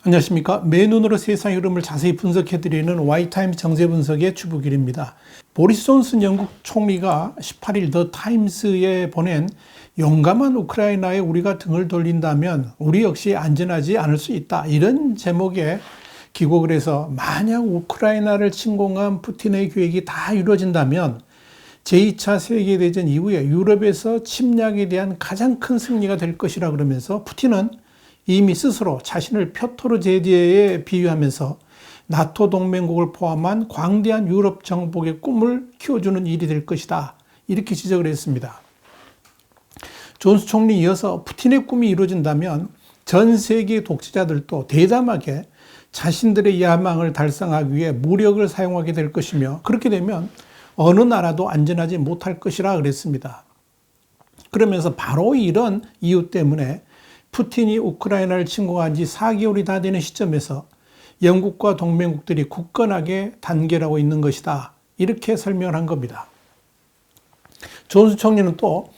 안녕하십니까. 맨눈으로 세상의 흐름을 자세히 분석해드리는 와이타임스 정세 분석의 주부길입니다. 보리스 존슨 영국 총리가 18일 더 타임스에 보낸 용감한 우크라이나에 우리가 등을 돌린다면 우리 역시 안전하지 않을 수 있다. 이런 제목의 기고를 해서 만약 우크라이나를 침공한 푸틴의 계획이 다 이루어진다면 제2차 세계대전 이후에 유럽에서 침략에 대한 가장 큰 승리가 될 것이라 그러면서 푸틴은 이미 스스로 자신을 표토르 제디에 비유하면서 나토 동맹국을 포함한 광대한 유럽 정복의 꿈을 키워주는 일이 될 것이다. 이렇게 지적을 했습니다. 존슨 총리 이어서 푸틴의 꿈이 이루어진다면 전 세계 독재자들도 대담하게 자신들의 야망을 달성하기 위해 무력을 사용하게 될 것이며 그렇게 되면 어느 나라도 안전하지 못할 것이라 그랬습니다. 그러면서 바로 이런 이유 때문에 푸틴이 우크라이나를 침공한 지 4개월이 다 되는 시점에서 영국과 동맹국들이 굳건하게 단결하고 있는 것이다. 이렇게 설명을 한 겁니다. 존슨 총리는 또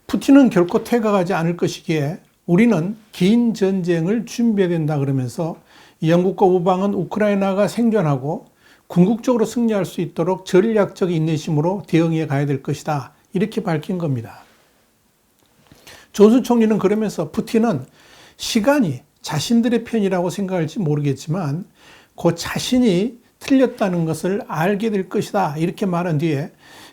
푸틴은 결코 퇴각하지 않을 것이기에 우리는 긴 전쟁을 준비해야 된다 그러면서 영국과 우방은 우크라이나가 생존하고 궁극적으로 승리할 수 있도록 전략적 인내심으로 대응해 가야 될 것이다. 이렇게 밝힌 겁니다. 존슨 총리는 그러면서 푸틴은 시간이 자신들의 편이라고 생각할지 모르겠지만 그 자신이 틀렸다는 것을 알게 될 것이다. 이렇게 말한 뒤에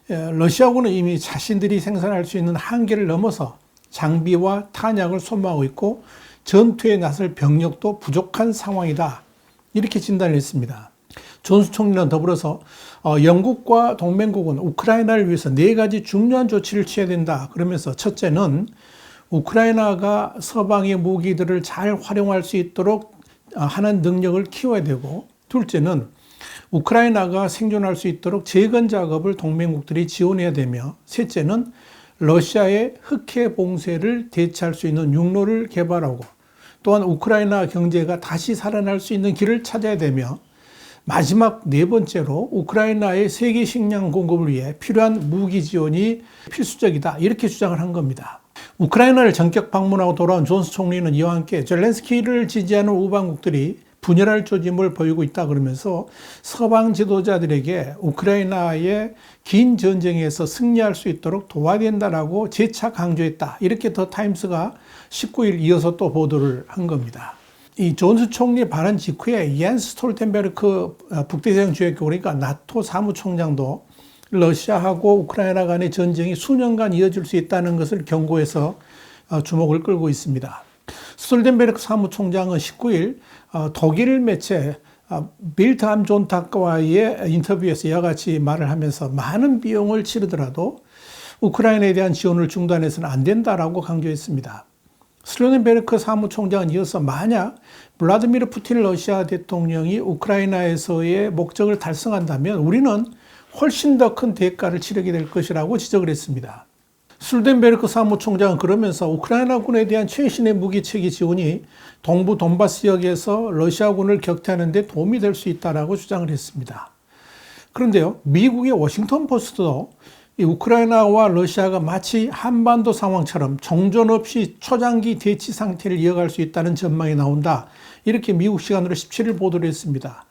러시아군은 이미 자신들이 생산할 수 있는 한계를 넘어서 장비와 탄약을 소모하고 있고 전투에 나설 병력도 부족한 상황이다. 이렇게 진단을 했습니다. 존슨 총리는 더불어서 영국과 동맹국은 우크라이나를 위해서 4가지 중요한 조치를 취해야 된다. 그러면서 첫째는 우크라이나가 서방의 무기들을 잘 활용할 수 있도록 하는 능력을 키워야 되고, 둘째는 우크라이나가 생존할 수 있도록 재건 작업을 동맹국들이 지원해야 되며, 셋째는 러시아의 흑해 봉쇄를 대체할 수 있는 육로를 개발하고, 또한 우크라이나 경제가 다시 살아날 수 있는 길을 찾아야 되며, 마지막 4번째로 우크라이나의 세계 식량 공급을 위해 필요한 무기 지원이 필수적이다. 이렇게 주장을 한 겁니다. 우크라이나를 전격 방문하고 돌아온 존슨 총리는 이와 함께 젤렌스키를 지지하는 우방국들이 분열할 조짐을 보이고 있다 그러면서 서방 지도자들에게 우크라이나의 긴 전쟁에서 승리할 수 있도록 도와야 된다라고 재차 강조했다. 이렇게 더 타임스가 19일 이어서 또 보도를 한 겁니다. 이 존슨 총리 발언 직후에 옌스 스톨텐베르크 북대서양 주역국 그러니까 나토 사무총장도 러시아하고 우크라이나 간의 전쟁이 수년간 이어질 수 있다는 것을 경고해서 주목을 끌고 있습니다. 스톨텐베르크 사무총장은 19일 독일 매체 빌드 암 존탁과의 인터뷰에서 이와 같이 말을 하면서 많은 비용을 치르더라도 우크라이나에 대한 지원을 중단해서는 안 된다라고 강조했습니다. 스톨텐베르크 사무총장은 이어서 만약 블라디미르 푸틴 러시아 대통령이 우크라이나에서의 목적을 달성한다면 우리는 훨씬 더 큰 대가를 치르게 될 것이라고 지적을 했습니다. 스톨텐베르크 사무총장은 그러면서 우크라이나군에 대한 최신의 무기 체계 지원이 동부 돈바스 지역에서 러시아군을 격퇴하는 데 도움이 될 수 있다고 주장을 했습니다. 그런데요, 미국의 워싱턴 포스트도 이 우크라이나와 러시아가 마치 한반도 상황처럼 종전 없이 초장기 대치 상태를 이어갈 수 있다는 전망이 나온다. 이렇게 미국 시간으로 17일 보도를 했습니다.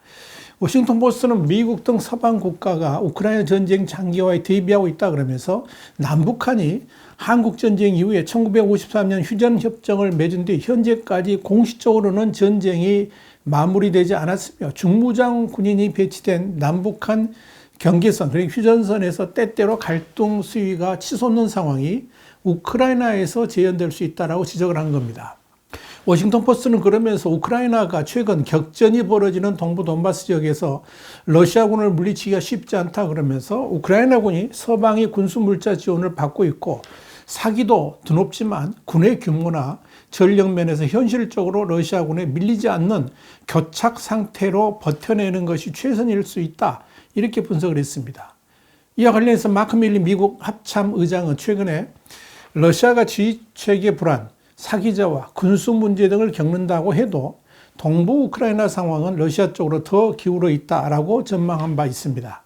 워싱턴 포스트는 미국 등 서방 국가가 우크라이나 전쟁 장기화에 대비하고 있다 그러면서 남북한이 한국 전쟁 이후에 1953년 휴전 협정을 맺은 뒤 현재까지 공식적으로는 전쟁이 마무리되지 않았으며 중무장 군인이 배치된 남북한 경계선, 그리고 휴전선에서 때때로 갈등 수위가 치솟는 상황이 우크라이나에서 재현될 수 있다고 지적을 한 겁니다. 워싱턴 포스트는 그러면서 우크라이나가 최근 격전이 벌어지는 동부 돈바스 지역에서 러시아군을 물리치기가 쉽지 않다 그러면서 우크라이나군이 서방의 군수 물자 지원을 받고 있고 사기도 드높지만 군의 규모나 전력 면에서 현실적으로 러시아군에 밀리지 않는 교착 상태로 버텨내는 것이 최선일 수 있다. 이렇게 분석을 했습니다. 이와 관련해서 마크 밀리 미국 합참 의장은 최근에 러시아가 지휘체계 불안, 사기자와 군수 문제 등을 겪는다고 해도 동부 우크라이나 상황은 러시아 쪽으로 더 기울어 있다라고 전망한 바 있습니다.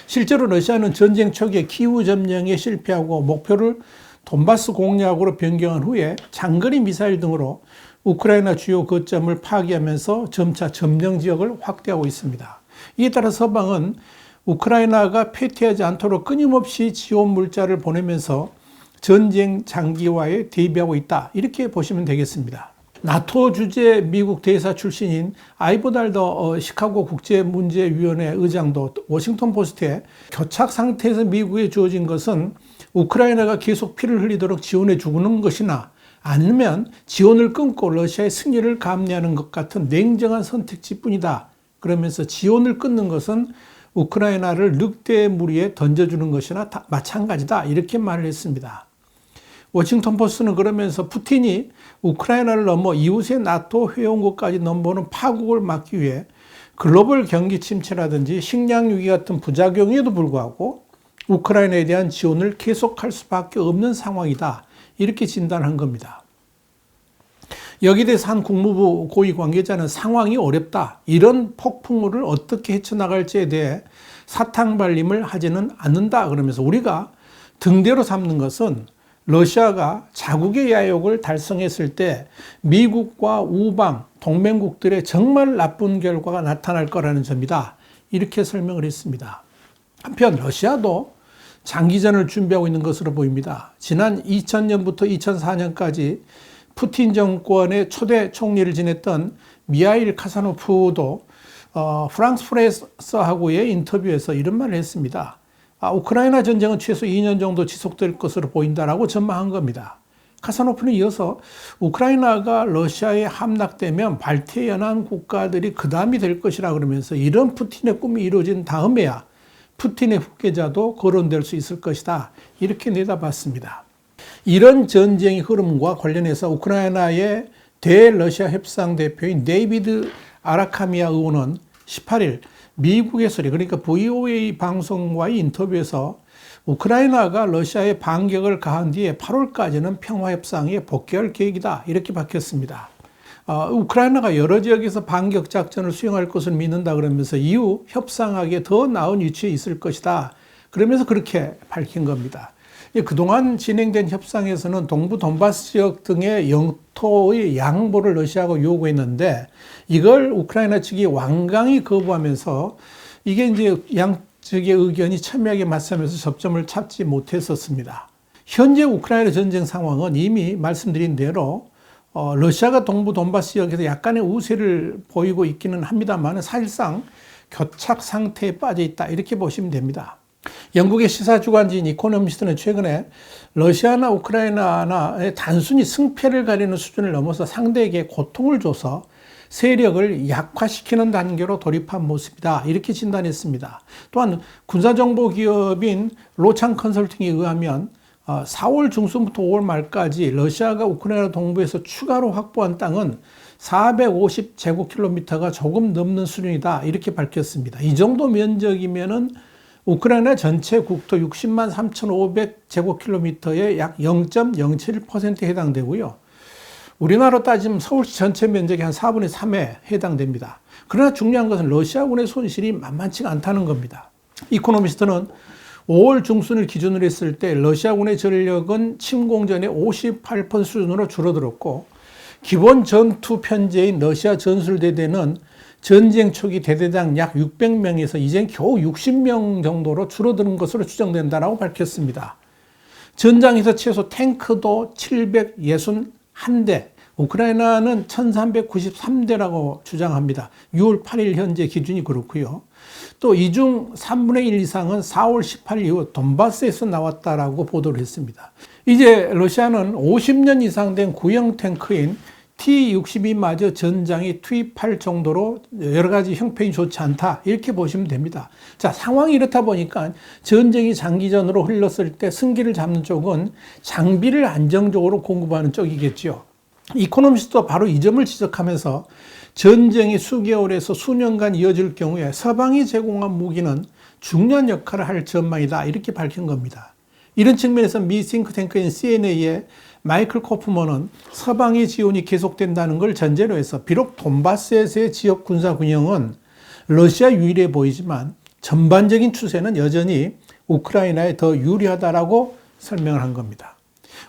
실제로 러시아는 전쟁 초기에 키우 점령에 실패하고 목표를 돈바스 공략으로 변경한 후에 장거리 미사일 등으로 우크라이나 주요 거점을 파괴하면서 점차 점령 지역을 확대하고 있습니다. 이에 따라 서방은 우크라이나가 패퇴하지 않도록 끊임없이 지원 물자를 보내면서 전쟁 장기화에 대비하고 있다. 이렇게 보시면 되겠습니다. 나토 주재 미국 대사 출신인 아이버달더 시카고 국제문제위원회 의장도 워싱턴 포스트에 교착 상태에서 미국에 주어진 것은 우크라이나가 계속 피를 흘리도록 지원해 주는 것이나 아니면 지원을 끊고 러시아의 승리를 감내하는 것 같은 냉정한 선택지뿐이다. 그러면서 지원을 끊는 것은 우크라이나를 늑대의 무리에 던져주는 것이나 마찬가지다. 이렇게 말을 했습니다. 워싱턴 포스트는 그러면서 푸틴이 우크라이나를 넘어 이웃의 나토 회원국까지 넘보는 파국을 막기 위해 글로벌 경기 침체라든지 식량 위기 같은 부작용에도 불구하고 우크라이나에 대한 지원을 계속할 수밖에 없는 상황이다. 이렇게 진단한 겁니다. 여기에 대해서 한 국무부 고위 관계자는 상황이 어렵다. 이런 폭풍우를 어떻게 헤쳐나갈지에 대해 사탕발림을 하지는 않는다. 그러면서 우리가 등대로 삼는 것은 러시아가 자국의 야욕을 달성했을 때 미국과 우방, 동맹국들의 정말 나쁜 결과가 나타날 거라는 점이다. 이렇게 설명을 했습니다. 한편 러시아도 장기전을 준비하고 있는 것으로 보입니다. 지난 2000년부터 2004년까지 푸틴 정권의 초대 총리를 지냈던 미하일 카사노프도 프랑스 프레스하고의 인터뷰에서 이런 말을 했습니다. 우크라이나 전쟁은 최소 2년 정도 지속될 것으로 보인다라고 전망한 겁니다. 카사노프는 이어서 우크라이나가 러시아에 함락되면 발트해 연안 국가들이 그 다음이 될 것이라 그러면서 이런 푸틴의 꿈이 이루어진 다음에야 푸틴의 후계자도 거론될 수 있을 것이다. 이렇게 내다봤습니다. 이런 전쟁의 흐름과 관련해서 우크라이나의 대러시아 협상 대표인 데이비드 아라카미아 의원은 18일 미국의 소리, 그러니까 VOA 방송과의 인터뷰에서 우크라이나가 러시아에 반격을 가한 뒤에 8월까지는 평화협상에 복귀할 계획이다. 이렇게 밝혔습니다. 우크라이나가 여러 지역에서 반격 작전을 수행할 것을 믿는다 그러면서 이후 협상하기에 더 나은 위치에 있을 것이다. 그러면서 그렇게 밝힌 겁니다. 그동안 진행된 협상에서는 동부 돈바스 지역 등의 영토의 양보를 러시아가 요구했는데 이걸 우크라이나 측이 완강히 거부하면서 이게 이제 양측의 의견이 첨예하게 맞서면서 접점을 찾지 못했었습니다. 현재 우크라이나 전쟁 상황은 이미 말씀드린 대로 러시아가 동부 돈바스 지역에서 약간의 우세를 보이고 있기는 합니다만 사실상 교착 상태에 빠져 있다. 이렇게 보시면 됩니다. 영국의 시사주간지인 이코노미스트는 최근에 러시아나 우크라이나의 단순히 승패를 가리는 수준을 넘어서 상대에게 고통을 줘서 세력을 약화시키는 단계로 돌입한 모습이다. 이렇게 진단했습니다. 또한 군사정보기업인 로창 컨설팅에 의하면 4월 중순부터 5월 말까지 러시아가 우크라이나 동부에서 추가로 확보한 땅은 450제곱킬로미터가 조금 넘는 수준이다. 이렇게 밝혔습니다. 이 정도 면적이면은 우크라이나 전체 국토 60만 3,500제곱킬로미터의 약 0.07%에 해당되고요. 우리나라로 따지면 서울시 전체 면적의 한 4분의 3에 해당됩니다. 그러나 중요한 것은 러시아군의 손실이 만만치가 않다는 겁니다. 이코노미스트는 5월 중순을 기준으로 했을 때 러시아군의 전력은 침공전의 58% 수준으로 줄어들었고 기본 전투 편제인 러시아 전술대대는 전쟁 초기 대대당 약 600명에서 이젠 겨우 60명 정도로 줄어드는 것으로 추정된다고 밝혔습니다. 전장에서 최소 탱크도 761대, 우크라이나는 1393대라고 주장합니다. 6월 8일 현재 기준이 그렇고요. 또 이 중 3분의 1 이상은 4월 18일 이후 돈바스에서 나왔다라고 보도를 했습니다. 이제 러시아는 50년 이상 된 구형 탱크인 T-62마저 전장에 투입할 정도로 여러 가지 형편이 좋지 않다. 이렇게 보시면 됩니다. 자, 상황이 이렇다 보니까 전쟁이 장기전으로 흘렀을 때 승기를 잡는 쪽은 장비를 안정적으로 공급하는 쪽이겠죠. 이코노미스트도 바로 이 점을 지적하면서 전쟁이 수개월에서 수년간 이어질 경우에 서방이 제공한 무기는 중요한 역할을 할 전망이다. 이렇게 밝힌 겁니다. 이런 측면에서 미 싱크탱크인 CNA의 마이클 코프먼은 서방의 지원이 계속된다는 걸 전제로 해서 비록 돈바스에서의 지역 군사 균형은 러시아 유리해 보이지만 전반적인 추세는 여전히 우크라이나에 더 유리하다라고 설명을 한 겁니다.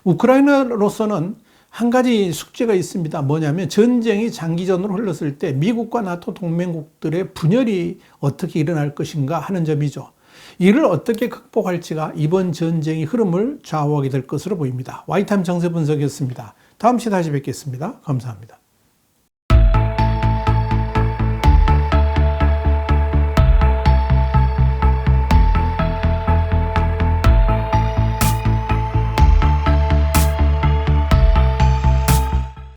우크라이나로서는 한 가지 숙제가 있습니다. 뭐냐면 전쟁이 장기전으로 흘렀을 때 미국과 나토 동맹국들의 분열이 어떻게 일어날 것인가 하는 점이죠. 이를 어떻게 극복할지가 이번 전쟁의 흐름을 좌우하게 될 것으로 보입니다. 와이타임 정세 분석이었습니다. 다음 시간에 다시 뵙겠습니다. 감사합니다.